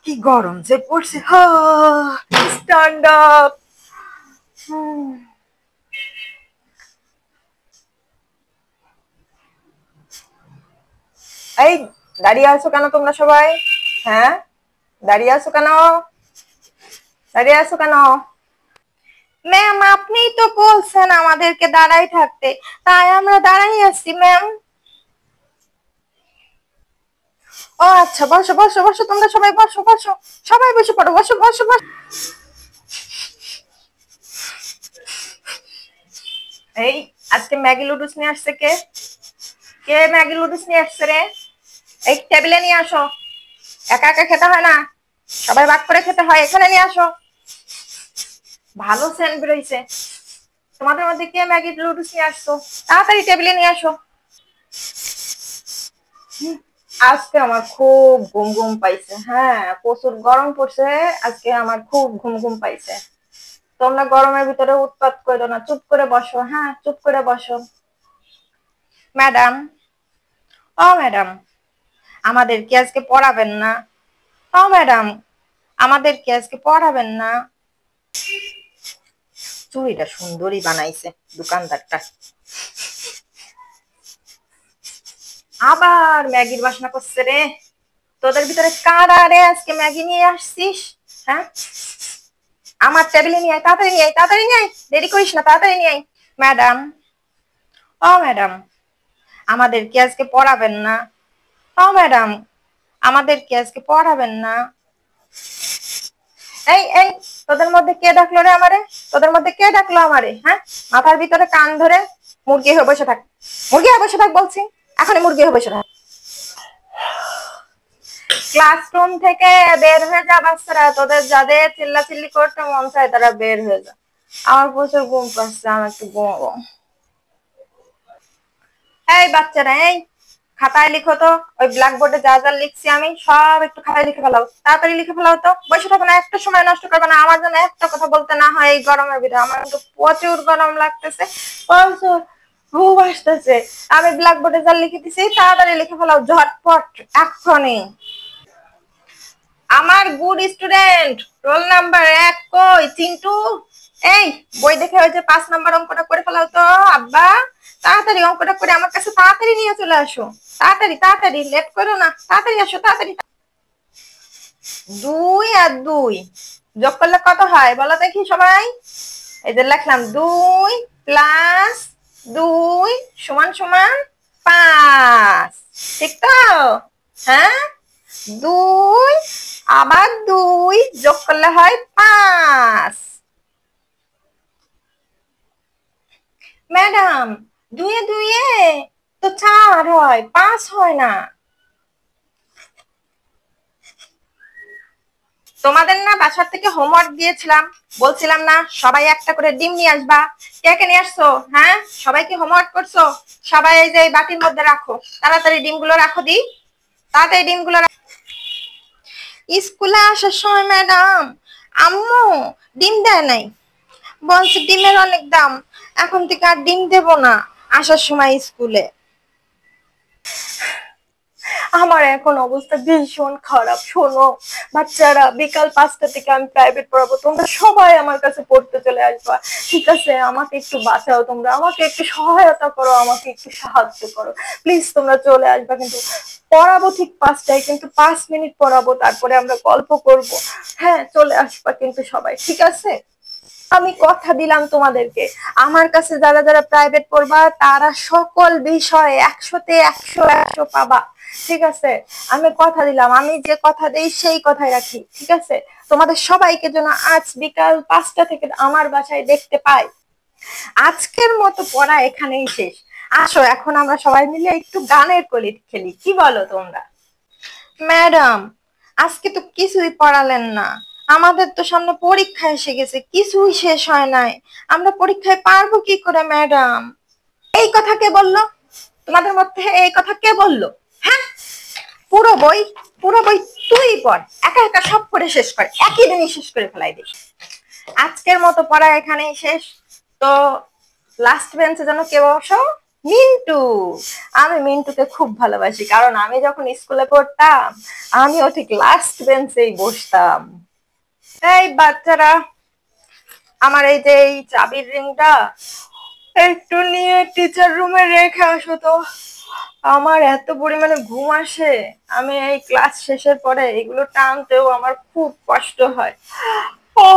কি গরম যে পড়ছে। Stand up. এই, দাঁড়িয়ে আছো কেন তোমরা সবাই? হ্যাঁ, দাঁড়িয়ে আছো কেন? দাঁড়িয়ে আছো কেন? ম্যাম, আপনিই তো বলছেন আমাদেরকে দাঁড়াই থাকতে, তাই আমরা দাঁড়াই আছি ম্যাম। ও আচ্ছা, বসো বসো বসো, তোমরা সবাই বসো বসো, সবাই বসে পড়ো, বসো বসো বসো। এই, আজকে ম্যাগি লুডুস নিয়ে আসছে কে? কে ম্যাগি লুডুস নিয়ে আসছে রে? এই টেবিলে নিয়ে আসো। একা একা খেতে হয় না, সবাই ভাগ করে খেতে হয়। এখানে নিয়ে আসো। ভালো সেন্ট বেরোইছে। তোমাদের মধ্যে কে ম্যাগি লুডুস নিয়ে আসছো? তাড়াতাড়ি টেবিলে নিয়ে আসো। আজকে আমার খুব ঘুম ঘুম পাইছে। হ্যাঁ, প্রচুর গরম পড়ছে। আজকে আমার খুব ঘুম ঘুম পাইছে। তোমরা গরমের ভিতরে উৎপাত করো না, চুপ করে বসো। হ্যাঁ, চুপ করে বসো। ম্যাডাম, ও ম্যাডাম, আমাদের কি আজকে পড়াবেন না? ও ম্যাডাম, আমাদের কি আজকে পড়াবেন না? চুড়িটা সুন্দরই বানাইছে দোকানদারটা। আবার ম্যাগির বাসনা করছে রে। তোদের ভিতরে কারা রে আজকে ম্যাগি নিয়ে আসছিস? হ্যাঁ, আমার টেবিলে নিয়ে আয়, তাড়াতাড়ি নিয়ে আয়, তাড়াতাড়ি নিয়ে আয়, দেরি করিস না, তাড়াতাড়ি নিয়ে আয়। ম্যাডাম, ও ম্যাডাম, আমাদের কি আজকে পড়াবেন না? ও ম্যাডাম, আমাদের কি আজকে পড়াবেন না? এই এই, তোদের মধ্যে কে ডাকলো রে আমারে? তোদের মধ্যে কে ডাকলো আমারে? হ্যাঁ, মাথার ভিতরে কান ধরে মুরগি হয়ে বসে থাক। মুরগি হয়ে বসে থাক বলছি, এখনই মুরগি হয়ে বসে থাক। ক্লাসরুম থেকে বের হয়ে যা বাচ্চারা। তোদের যাদের চিল্লাচিল্লি করতে মন চায় তারা বের হয়ে যা। আমার প্রচুর ঘুম পাচ্ছে, আমি একটু ঘুমাবো। এই বাচ্চারা, এই খাতায় লিখো তো। ওই ব্ল্যাকবোর্ডে যা যা লিখছি আমি সব একটু খাতায় লিখে ফেলাও, তাড়াতাড়ি লিখে ফেলাও তো। বসে থাকো না, একটা সময় নষ্ট করবে না। আমার জন্য একটা কথা বলতে না হয় এই গরমের ভিতরে। আমার কিন্তু প্রচুর গরম লাগতেছে, প্রচুর ঘুম আসতেছে। আমি ব্ল্যাকবোর্ডে যা লিখে দিছি তাড়াতাড়ি লিখে ফেলাও, ঝটপট, এক্ষুনি। আমার গুড স্টুডেন্ট, রোল নাম্বার 1 কই? চিন্টু, এই বই দেখে ওই যে 5 নাম্বার অঙ্কটা করে ফেলাও তো। আব্বা, তাড়াতাড়ি অঙ্কটা করে আমার কাছে তাড়াতাড়ি নিয়ে চলে আসো। তাড়াতাড়ি তাড়াতাড়ি, লেট করো না, তাড়াতাড়ি আসো, তাড়াতাড়ি। 2 আর 2 যোগ করলে কত হয় বলো দেখি সবাই? এই যে লিখলাম, 2 প্লাস 2 সমান সমান 5। ঠিক তো? হ্যাঁ, 2 আবার 2 যোগ করলে হয় 5। ম্যাডাম, 2 এ 2 এ তো 4 হয়, 5 হয় না। তোমাদের না বাসার থেকে হোমওয়ার্ক দিয়েছিলাম, বলছিলাম না সবাই একটা করে ডিম নিয়ে আসবা? কে কে নিয়ে আসছো? হ্যাঁ, সবাই কি হোমওয়ার্ক করছো? সবাই এই যে বাটির মধ্যে রাখো, তাড়াতাড়ি ডিমগুলো রাখো দি, তাড়াতাড়ি ডিমগুলো। স্কুলে আসার সময় ম্যাডাম আম্মু ডিম দেয় নাই, বলছে ডিমের অনেক দাম, এখন থেকে আর ডিম দেব না আসার সময় স্কুলে। আমার এখন অবস্থা ভীষণ খারাপ। শোনো বাচ্চারা, বিকাল 5টা থেকে আমি প্রাইভেট পড়াবো, তোমরা সবাই আমার কাছে পড়তে চলে আসবা, ঠিক আছে? আমাকে একটু বাঁচাও, তোমরা আমাকে একটু সহায়তা করো, আমাকে একটু সাহায্য করো প্লিজ। তোমরা চলে আসবা, কিন্তু পড়াবো ঠিক 5টায়, কিন্তু 5 মিনিট পড়াবো, তারপরে আমরা গল্প করব। হ্যাঁ, চলে আসবা কিন্তু সবাই, ঠিক আছে? আমি কথা দিলাম তোমাদেরকে, আমার কাছে যারা যারা প্রাইভেট পড়বা তারা সকল বিষয়ে 100তে 100 পাবা, ঠিক আছে? আমি কথা দিলাম, আমি যে কথা দেই সেই কথাই রাখি, ঠিক আছে? তোমাদের সবাইকে যেন আজ বিকাল 5টা থেকে আমার বাসায় দেখতে পাই। আজকের মতো পড়া এখানেই শেষ। আসো এখন আমরা সবাই মিলে একটু গানের কলি খেলি, কি বলো তোমরা? ম্যাডাম, আজকে তো কিছুই পড়ালেন না। আমাদের তো সামনে পরীক্ষা এসে গেছে, কিছুই শেষ হয় নাই। আমরা পরীক্ষায় পারবো কি করে ম্যাডাম? এই কথা কে বললো? তোমাদের মধ্যে এই কথা কে বললো? হ্যাঁ, পুরো বই, পুরো বই তুই পড়, একা একা সব পড়ে শেষ কর, একই দিনই শেষ করে ফেলাই দিস। আজকের মতো পড়া এখানেই শেষ। তো লাস্ট বেঞ্চে যেন কেউ বসো, মিন্টু, আমি মিন্টুকে খুব ভালোবাসি, কারণ আমি যখন স্কুলে পড়তাম আমিও ঠিক লাস্ট বেঞ্চেই বসতাম। এই বাচ্চারা, আমার এই যে এই চাবির রিংটা একটু নিয়ে টিচার রুমে রেখে আসো তো। আমার এত পরিমাণে ঘুম আসে, আমি এই ক্লাস শেষের পরে এগুলো টানতেও আমার খুব কষ্ট হয়। ও